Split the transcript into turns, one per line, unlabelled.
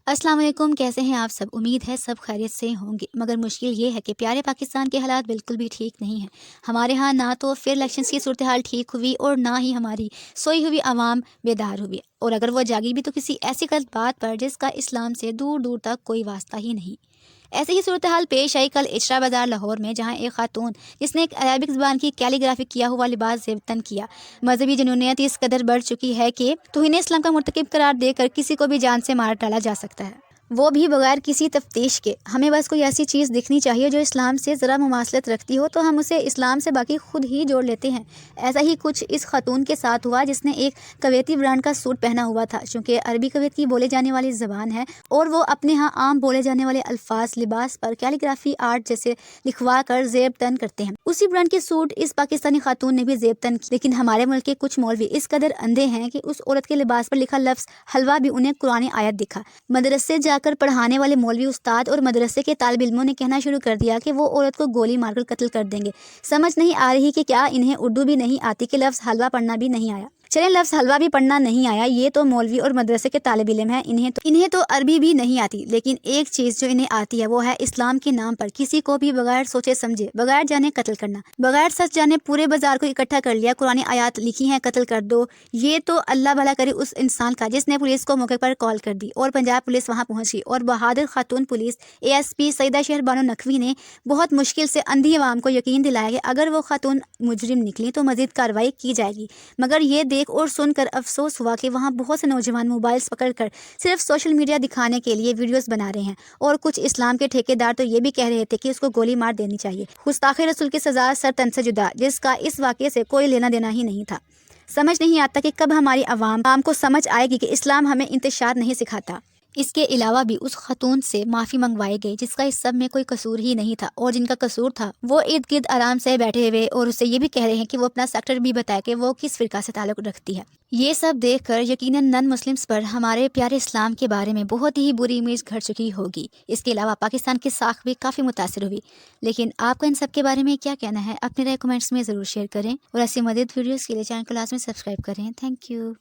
अस्सलाम वालेकुम, कैसे हैं आप सब। उम्मीद है सब खैरियत से होंगे, मगर मुश्किल ये है कि प्यारे पाकिस्तान के हालात बिल्कुल भी ठीक नहीं हैं। हमारे यहाँ ना तो फिर इलेक्शंस की सूरत हाल ठीक हुई और ना ही हमारी सोई हुई आवाम बेदार हुई, और अगर वो जागी भी तो किसी ऐसी गलत बात पर जिसका इस्लाम से दूर दूर तक कोई वास्ता ही नहीं। ऐसी ही सूरत हाल पेश आई कल इशरा बाजार लाहौर में, जहाँ एक खातून जिसने एक अरबिक ज़बान की कैलीग्राफी किया हुआ लिबास ज़ेबतन किया। मजहबी जुनूनियत इस कदर बढ़ चुकी है कि तौहीन इस्लाम का मुर्तकिब करार देकर किसी को भी जान से मार डाला जा सकता है, वो भी बगैर किसी तफ्तीश के। हमें बस कोई ऐसी चीज़ दिखनी चाहिए जो इस्लाम से ज़रा मुमासलत रखती हो, तो हम उसे इस्लाम से बाकी खुद ही जोड़ लेते हैं। ऐसा ही कुछ इस खातून के साथ हुआ जिसने एक कवैती ब्रांड का सूट पहना हुआ था। चूँकि अरबी कवैत की बोले जाने वाली ज़बान है और वो अपने यहाँ आम बोले जाने वाले अल्फाज लिबास पर कैलीग्राफी आर्ट जैसे लिखवा कर ज़ेब तन करते हैं। उसी ब्रांड के सूट इस पाकिस्तानी खातून ने भी ज़ेब तन की, लेकिन हमारे मुल्क के कुछ मौलवी इस कदर अंधे हैं कि उस औरत के लिबास पर लिखा लफ्ज़ हलवा भी उन्हें कुरानी आयत दिखा। मदरसे जाकर पढ़ाने वाले मौलवी उस्ताद और मदरसे के तालिब इल्मों ने कहना शुरू कर दिया कि वो औरत को गोली मारकर कत्ल कर देंगे। समझ नहीं आ रही कि क्या इन्हें उर्दू भी नहीं आती कि लफ्ज़ हलवा पढ़ना भी नहीं आया। चलें, लफ्ज़ हलवा भी पढ़ना नहीं आया, ये तो मौलवी और मदरसे के तालिब इल्म हैं, इन्हें तो अरबी भी नहीं आती। लेकिन एक चीज़ जो इन्हें आती है वो है इस्लाम के नाम पर किसी को भी बगैर सोचे समझे, बगैर जाने कत्ल करना। बगैर सच जाने पूरे बाजार को इकट्ठा कर लिया, कुरानी आयात लिखी हैं कत्ल कर दो। ये तो अल्लाह भला करे उस इंसान का जिसने पुलिस को मौके पर कॉल कर दी और पंजाब पुलिस वहाँ पहुँची, और बहादुर खातून पुलिस ASP सईदा शहर बानो नकवी ने बहुत मुश्किल से अंधी आवाम को यकीन दिलाया कि अगर वो खातून मुजरिम निकली तो मज़ीद कार्रवाई की जाएगी। मगर ये देख और सुनकर अफसोस हुआ कि वहाँ बहुत से नौजवान मोबाइल्स पकड़कर सिर्फ सोशल मीडिया दिखाने के लिए वीडियोस बना रहे हैं, और कुछ इस्लाम के ठेकेदार तो ये भी कह रहे थे कि उसको गोली मार देनी चाहिए। गुस्ताखे रसूल की सज़ा सर तन से जुदा, जिसका इस वाक़े से कोई लेना देना ही नहीं था। समझ नहीं आता कि कब हमारी आवाम को समझ आएगी कि इस्लाम हमें इंतशार नहीं सिखाता। इसके अलावा भी उस खातून से माफ़ी मंगवाई गई जिसका इस सब में कोई कसूर ही नहीं था, और जिनका कसूर था वो इर्द गिर्द आराम से बैठे हुए और उससे ये भी कह रहे हैं कि वो अपना सेक्टर भी बताए कि वो किस फ़िरका से ताल्लुक़ रखती है। ये सब देखकर यकीनन नन मुस्लिम्स पर हमारे प्यारे इस्लाम के बारे में बहुत ही बुरी इमेज घर चुकी होगी। इसके अलावा पाकिस्तान की साख भी काफ़ी मुतासिर हुई। लेकिन आपका इन सब के बारे में क्या कहना है? अपने राय कमेंट्स में ज़रूर शेयर करें, और ऐसी मदद वीडियोज़ के लिए चैनल को लाजमी सब्सक्राइब करें। Thank you.